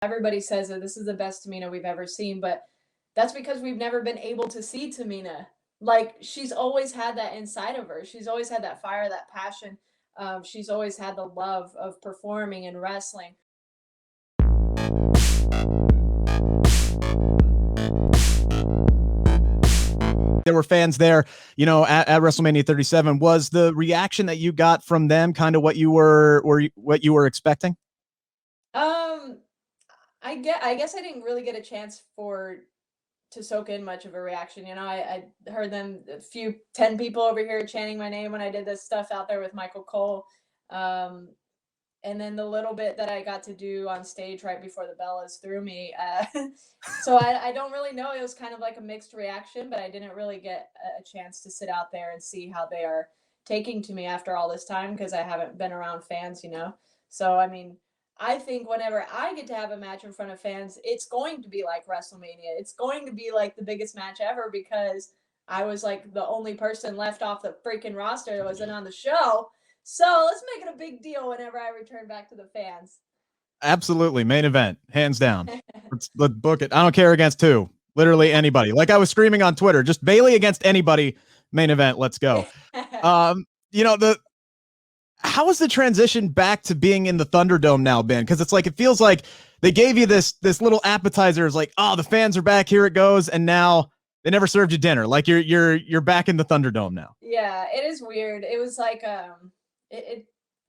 Everybody says that this is the best Tamina we've ever seen, but that's because we've never been able to see Tamina. Like, she's always had that inside of her. She's always had that fire, that passion. She's always had the love of performing and wrestling. There were fans there, at WrestleMania 37. Was the reaction that you got from them kind of what you were expecting? I guess I didn't really get a chance to soak in much of a reaction. I heard them, a few 10 people over here chanting my name when I did this stuff out there with Michael Cole. And then the little bit that I got to do on stage right before the Bellas threw me. So I don't really know. It was kind of like a mixed reaction, but I didn't really get a chance to sit out there and see how they are taking to me after all this time, because I haven't been around fans, So, I mean, I think whenever I get to have a match in front of fans, it's going to be like WrestleMania. It's going to be like the biggest match ever, because I was like the only person left off the freaking roster that wasn't on the show. So let's make it a big deal whenever I return back to the fans. Absolutely. Main event, hands down. Let's book it. I don't care against who. Literally anybody. Like I was screaming on Twitter, just Bayley against anybody. Main event. Let's go. How has the transition back to being in the Thunderdome now been? Because it's like, it feels like they gave you this little appetizer. It's like, oh, the fans are back. Here it goes. And now they never served you dinner. Like you're back in the Thunderdome now. Yeah, it is weird. It was like,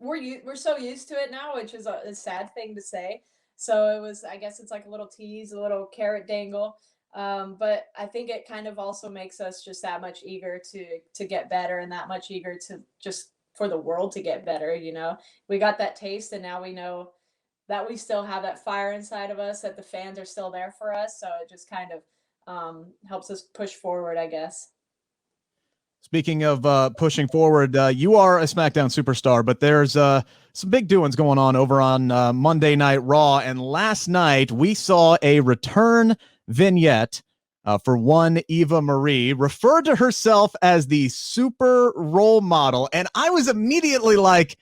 we're so used to it now, which is a sad thing to say. So it was, I guess it's like a little tease, a little carrot dangle. But I think it kind of also makes us just that much eager to get better, and that much eager to just for the world to get better. We got that taste, and now we know that we still have that fire inside of us, that the fans are still there for us. So it just kind of helps us push forward, I guess. Speaking of pushing forward, you are a SmackDown superstar, but there's some big doings going on over on Monday Night Raw. And last night we saw a return vignette for one Eva Marie, referred to herself as the super role model. And I was immediately like,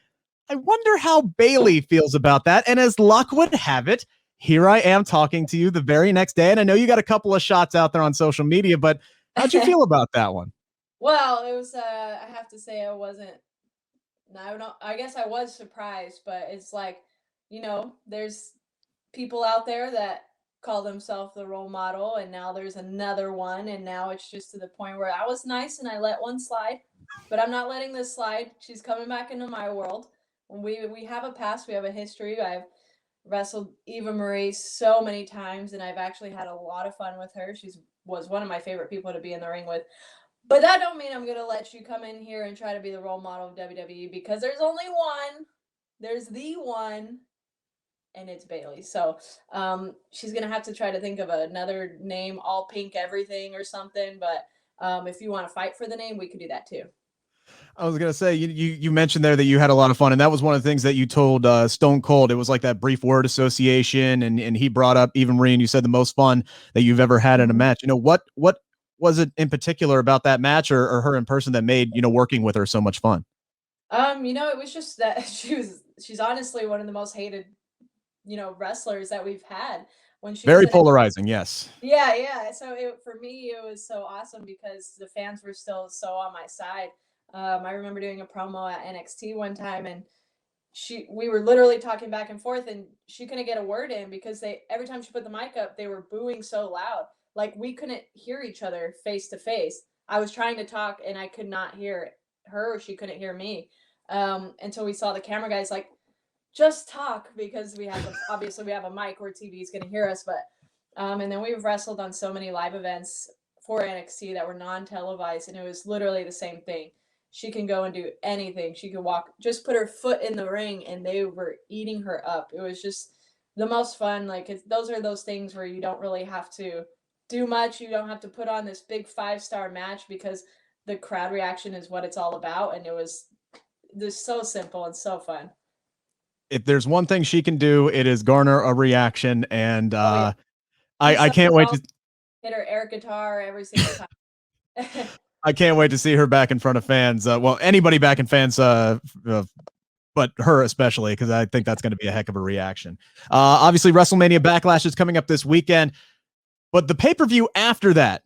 I wonder how Bayley feels about that. And as luck would have it, here I am talking to you the very next day. And I know you got a couple of shots out there on social media, but how'd you feel about that one? Well, it was, I have to say I guess I was surprised, but it's like, there's people out there that call themselves the role model, and now there's another one, and now it's just to the point where I was nice and I let one slide, but I'm not letting this slide. She's coming back into my world. We have a past, we have a history. I've wrestled Eva Marie so many times, and I've actually had a lot of fun with her. Was one of my favorite people to be in the ring with. But that don't mean I'm going to let you come in here and try to be the role model of WWE, because there's only one. There's the one, and it's Bayley. So she's going to have to try to think of another name, all pink everything or something. But if you want to fight for the name, we could do that too. I was going to say, you mentioned there that you had a lot of fun, and that was one of the things that you told Stone Cold. It was like that brief word association, and he brought up Eva Marie, and you said the most fun that you've ever had in a match. What was it in particular about that match or her in person that made, working with her so much fun? It was just that she's honestly one of the most hated, wrestlers that we've had. When she very polarizing. Yes. Yeah. So for me, it was so awesome because the fans were still so on my side. I remember doing a promo at NXT one time, and we were literally talking back and forth, and she couldn't get a word in because every time she put the mic up, they were booing so loud. Like, we couldn't hear each other face to face. I was trying to talk and I could not hear her, or she couldn't hear me. Until we saw the camera guys like, just talk, because obviously we have a mic where TV is going to hear us. But and then we've wrestled on so many live events for NXT that were non-televised, and it was literally the same thing. She can go and do anything. She could just put her foot in the ring, and they were eating her up. It was just the most fun. Like, those are those things where you don't really have to do much. You don't have to put on this big 5-star match, because the crowd reaction is what it's all about. And it was just so simple and so fun. If there's one thing she can do, it is garner a reaction. And I can't wait to hit her air guitar every single time. I can't wait to see her back in front of fans. Well, anybody back in fans, but her especially, because I think that's going to be a heck of a reaction. Obviously, WrestleMania Backlash is coming up this weekend, but the pay-per-view after that,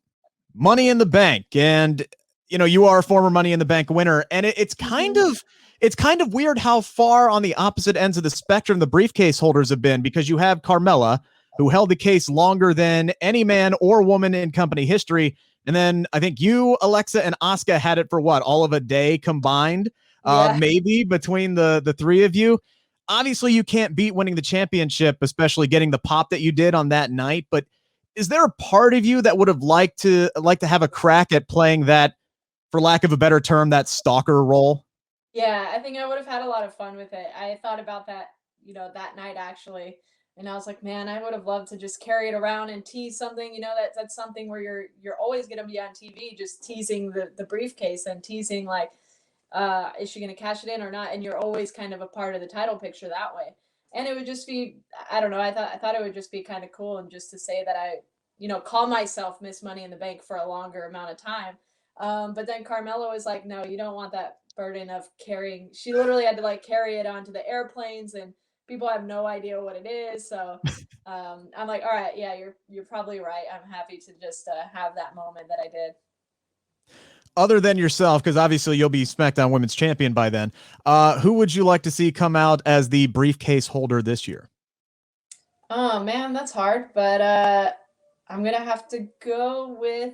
Money in the Bank, and you are a former Money in the Bank winner, and it's kind of weird how far on the opposite ends of the spectrum the briefcase holders have been, because you have Carmella, who held the case longer than any man or woman in company history. And then I think you, Alexa, and Asuka had it for all of a day combined, maybe between the three of you. Obviously, you can't beat winning the championship, especially getting the pop that you did on that night. But is there a part of you that would have liked to have a crack at playing that, for lack of a better term, that stalker role? Yeah, I think I would have had a lot of fun with it. I thought about that, that night actually. And I was like, man, I would have loved to just carry it around and tease something, that's something where you're always gonna be on TV, just teasing the briefcase and teasing like, is she gonna cash it in or not? And you're always kind of a part of the title picture that way. And it would just be, I don't know, I thought it would just be kind of cool, and just to say that I, call myself Miss Money in the Bank for a longer amount of time. But then Carmelo was like, no, you don't want that burden of carrying. She literally had to like carry it onto the airplanes, and people have no idea what it is. So I'm like, all right, yeah, you're probably right. I'm happy to just have that moment that I did. Other than yourself, because obviously you'll be SmackDown Women's Champion by then, who would you like to see come out as the briefcase holder this year? Oh man, that's hard, but I'm gonna have to go with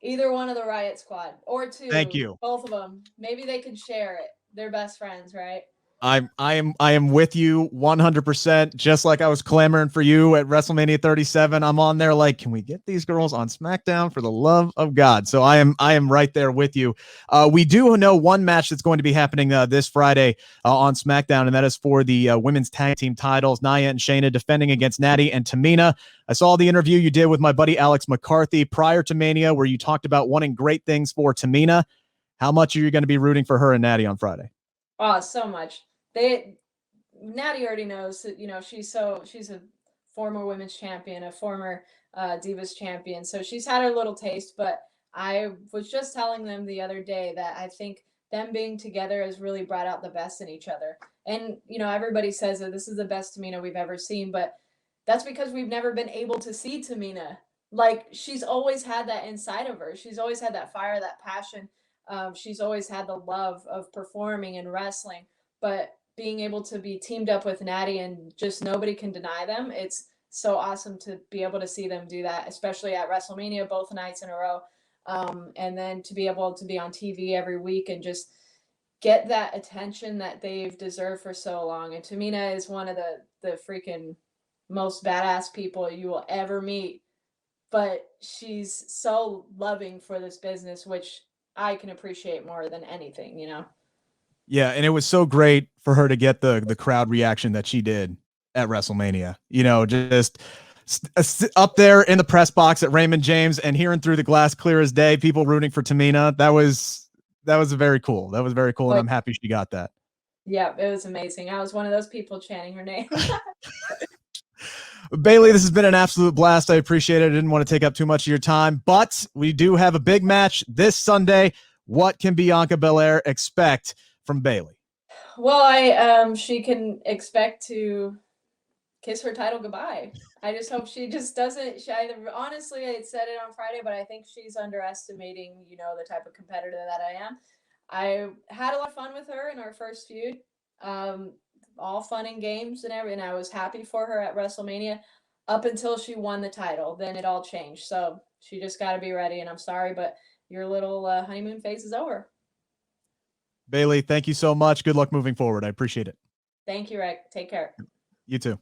either one of the Riot Squad, or Thank two, you. both of them. Maybe they could share it. They're best friends, right? I am with you 100%. Just like I was clamoring for you at WrestleMania 37, I'm on there like, can we get these girls on SmackDown for the love of God? So I am right there with you. We do know one match that's going to be happening this Friday on SmackDown, and that is for the women's tag team titles. Nia and Shayna defending against Natty and Tamina. I saw the interview you did with my buddy Alex McCarthy prior to Mania, where you talked about wanting great things for Tamina. How much are you going to be rooting for her and Natty on Friday? Oh, so much. Natty already knows that, she's a former women's champion, a former Divas champion. So she's had her little taste, but I was just telling them the other day that I think them being together has really brought out the best in each other. And, everybody says that this is the best Tamina we've ever seen, but that's because we've never been able to see Tamina. Like, she's always had that inside of her. She's always had that fire, that passion. She's always had the love of performing and wrestling, but being able to be teamed up with Natty, and just nobody can deny them. It's so awesome to be able to see them do that, especially at WrestleMania, both nights in a row. And then to be able to be on TV every week and just get that attention that they've deserved for so long. And Tamina is one of the freaking most badass people you will ever meet, but she's so loving for this business, which I can appreciate more than anything. Yeah, and it was so great for her to get the crowd reaction that she did at WrestleMania. Just up there in the press box at Raymond James and hearing through the glass clear as day, people rooting for Tamina. That was very cool. That was very cool, and I'm happy she got that. Yeah, it was amazing. I was one of those people chanting her name. Bayley, this has been an absolute blast. I appreciate it. I didn't want to take up too much of your time, but we do have a big match this Sunday. What can Bianca Belair expect from Bayley? Well, she can expect to kiss her title goodbye. I just hope she just doesn't. Honestly, I said it on Friday, but I think she's underestimating, the type of competitor that I am. I had a lot of fun with her in our first feud. All fun and games and everything. I was happy for her at WrestleMania up until she won the title. Then it all changed. So she just got to be ready. And I'm sorry, but your little honeymoon phase is over. Bayley, thank you so much. Good luck moving forward. I appreciate it. Thank you, Rick. Take care. You too.